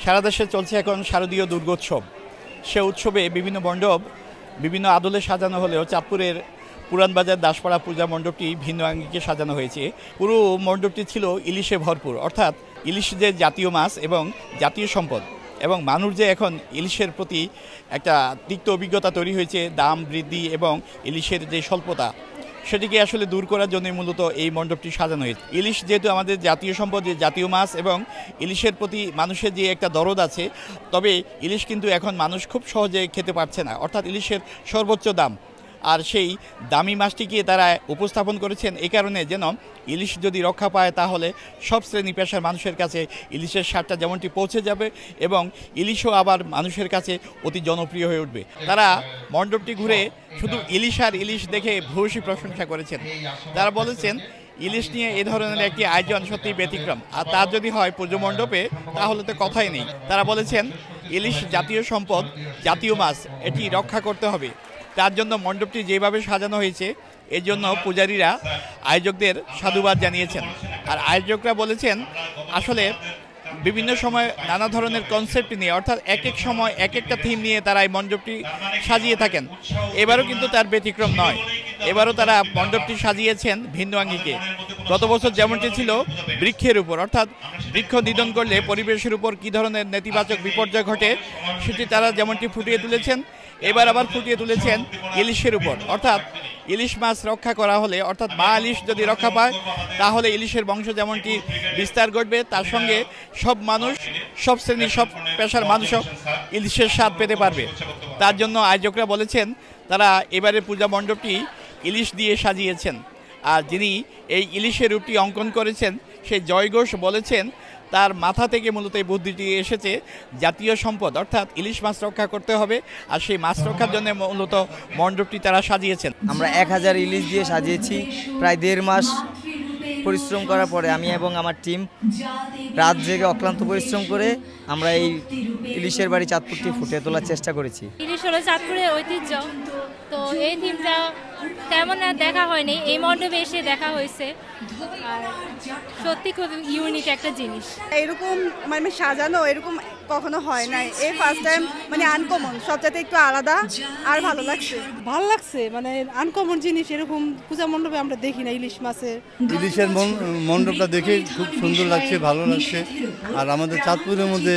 সারা দেশে চলছে এখন শারদীয় দুর্গোৎসব। সে উৎসবে বিভিন্ন মণ্ডপ বিভিন্ন আদলে সাজানো হলেও চাঁদপুরের পুরানবাজার দাসপাড়া পূজা মণ্ডপটি ভিন্ন আঙ্গিকে সাজানো হয়েছে। পুরো মণ্ডপটি ছিল ইলিশে ভরপুর, অর্থাৎ ইলিশ যে জাতীয় মাছ এবং জাতীয় সম্পদ, এবং মানুষ যে এখন ইলিশের প্রতি একটা তিক্ত অভিজ্ঞতা তৈরি হয়েছে, দাম বৃদ্ধি এবং ইলিশের যে স্বল্পতা, সেটিকে আসলে দূর করার জন্য মূলত এই মণ্ডপটি সাজানো হয়েছে। ইলিশ যেহেতু আমাদের জাতীয় সম্পদ, জাতীয় মাছ, এবং ইলিশের প্রতি মানুষের যে একটা দরদ আছে, তবে ইলিশ কিন্তু এখন মানুষ খুব সহজে খেতে পারছে না, অর্থাৎ ইলিশের সর্বোচ্চ দাম। আর সেই দামি মাছটিকে তারা উপস্থাপন করেছেন এই কারণে যেন ইলিশ যদি রক্ষা পায় তাহলে সব শ্রেণী পেশার মানুষের কাছে ইলিশের স্বাদটা যেমনটি পৌঁছে যাবে এবং ইলিশও আবার মানুষের কাছে অতি জনপ্রিয় হয়ে উঠবে। তারা মণ্ডপটি ঘুরে শুধু ইলিশ আর ইলিশ দেখে ভূয়সী প্রশংসা করেছেন। তারা বলেছেন ইলিশ নিয়ে এ ধরনের একটি আয়োজন সত্যি ব্যতিক্রম, আর তার যদি হয় পুজো মণ্ডপে তাহলে তো কথাই নেই। তারা বলেছেন ইলিশ জাতীয় সম্পদ, জাতীয় মাছ, এটি রক্ষা করতে হবে। তার জন্য মণ্ডপটি যেভাবে সাজানো হয়েছে এর জন্য পূজারীরা আয়োজকদের সাধুবাদ জানিয়েছেন। আর আয়োজকরা বলেছেন আসলে বিভিন্ন সময় নানা ধরনের কনসেপ্ট নিয়ে, অর্থাৎ এক এক সময় এক একটা থিম নিয়ে তারা এই মণ্ডপটি সাজিয়ে থাকেন। এবারও কিন্তু তার ব্যতিক্রম নয়, এবারও তারা মণ্ডপটি সাজিয়েছেন ভিন্ন আঙ্গিকে। গত বছর যেমনটি ছিল বৃক্ষের উপর, অর্থাৎ বৃক্ষ নিধন করলে পরিবেশের উপর কী ধরনের নেতিবাচক বিপর্যয় ঘটে সেটি তারা যেমনটি ফুটিয়ে তুলেছেন, এবার আবার ফুটিয়ে তুলেছেন ইলিশের উপর। অর্থাৎ ইলিশ মাছ রক্ষা করা হলে, অর্থাৎ মা ইলিশ যদি রক্ষা পায় তাহলে ইলিশের বংশ যেমনটি বিস্তার ঘটবে, তার সঙ্গে সব মানুষ, সব শ্রেণীর, সব পেশার মানুষও ইলিশের স্বাদ পেতে পারবে। তার জন্য আয়োজকরা বলেছেন তারা এবারের পূজা মণ্ডপটি ইলিশ দিয়ে সাজিয়েছেন। আর যিনি এই ইলিশের রূপটি অঙ্কন করেছেন সেই জয় ঘোষ বলেছেন তার মাথা থেকে মূলত এই বুদ্ধিটি এসেছে, জাতীয় সম্পদ অর্থাৎ ইলিশ মাছ রক্ষা করতে হবে, আর সেই মাছ রক্ষার জন্য মূলত মণ্ডপটি তারা সাজিয়েছেন। আমরা 1000 ইলিশ দিয়ে সাজিয়েছি। প্রায় 1.5 মাস পরিশ্রম করার পরে আমি এবং আমার টিম রাত জেগে অক্লান্ত পরিশ্রম করে আমরা এই ইলিশের বাড়ি চাঁদপুরটি ফুটিয়ে তোলার চেষ্টা করেছি। ইলিশ হলো চাঁদপুরের ঐতিহ্য, তো এই থিমটা তেমন দেখা হয়নি, এই মণ্ডপে এসে দেখা হয়েছে। আর সত্যি খুব ইউনিক একটা জিনিস, এরকম মানে সাজানো এরকম কখনো হয় নাই, এই ফার্স্ট টাইম, মানে আনকমন, সবচাইতে একটু আলাদা আর ভালো লাগছে। ভালো লাগছে, মানে আনকমন জিনিস এরকম পূজা মণ্ডপে আমরা দেখি না। ইলিশের মণ্ডপটা দেখে খুব সুন্দর লাগছে, ভালো লাগছে। আর আমাদের চাঁদপুরের মধ্যে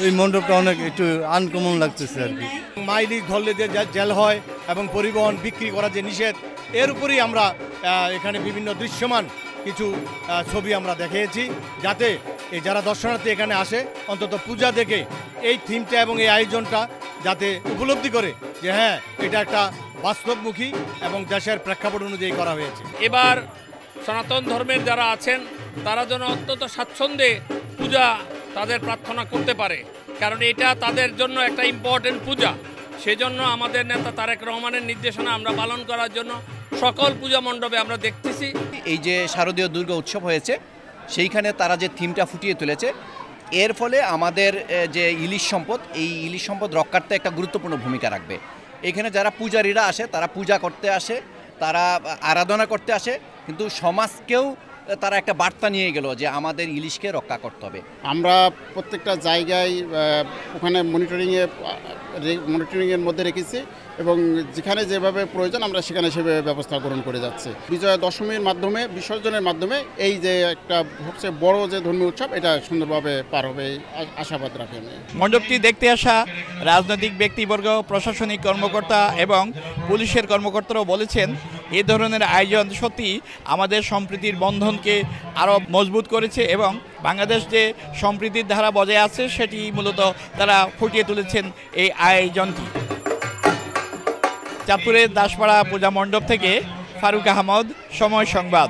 এই মণ্ডপটা অনেক একটু আনকমন লাগতেছে আর কি। মাইলি ধরলে যে জেল হয় এবং পরিবহন বিক্রি করা যে নিষেধ, এর উপরই আমরা এখানে বিভিন্ন দৃশ্যমান কিছু ছবি আমরা দেখিয়েছি, যাতে এই যারা দর্শনার্থী এখানে আসে অন্তত পূজা দেখে এই থিমটা এবং এই আয়োজনটা যাতে উপলব্ধি করে যে হ্যাঁ এটা একটা বাস্তবমুখী এবং দেশের প্রেক্ষাপট অনুযায়ী করা হয়েছে। এবার সনাতন ধর্মের যারা আছেন তারা যেন অত্যন্ত স্বাচ্ছন্দ্যে পূজা তাদের প্রার্থনা করতে পারে, কারণ এটা তাদের জন্য একটা ইম্পর্টেন্ট পূজা। সেজন্য আমাদের নেতা তারেক রহমানের নির্দেশনা আমরা পালন করার জন্য সকল পূজা মণ্ডপে আমরা দেখতেছি। এই যে শারদীয় দুর্গা উৎসব হয়েছে সেইখানে তারা যে থিমটা ফুটিয়ে তুলেছে, এর ফলে আমাদের যে ইলিশ সম্পদ, এই ইলিশ সম্পদ রক্ষার্থে একটা গুরুত্বপূর্ণ ভূমিকা রাখবে। এখানে যারা পূজারীরা আসে তারা পূজা করতে আসে, তারা আরাধনা করতে আসে, কিন্তু সমাজকেও তারা একটা বার্তা নিয়ে গেল যে আমাদের ইলিশকে রক্ষা করতে হবে। আমরা প্রত্যেকটা জায়গায় ওখানে মনিটরিংয়ের মধ্যে রেখেছি এবং যেখানে যেভাবে প্রয়োজন আমরা সেখানে সেভাবে ব্যবস্থা গ্রহণ করে যাচ্ছি। বিজয়া দশমীর মাধ্যমে, বিসর্জনের মাধ্যমে এই যে একটা সবচেয়ে বড় যে ধর্মীয় উৎসব, এটা সুন্দরভাবে পার হবে আশাবাদ রাখি আমি। মণ্ডপটি দেখতে আসা রাজনৈতিক ব্যক্তিবর্গ, প্রশাসনিক কর্মকর্তা এবং পুলিশের কর্মকর্তারাও বলেছেন এই ধরনের আয়োজন সত্যি আমাদের সম্প্রীতির বন্ধনকে আরও মজবুত করেছে এবং বাংলাদেশ যে সম্প্রীতির ধারা বজায় আছে সেটি মূলত তারা ফুটিয়ে তুলেছেন এই আয়োজনটি। চাঁদপুরের দাসপাড়া পূজা মণ্ডপ থেকে ফারুক আহমদ, সময় সংবাদ।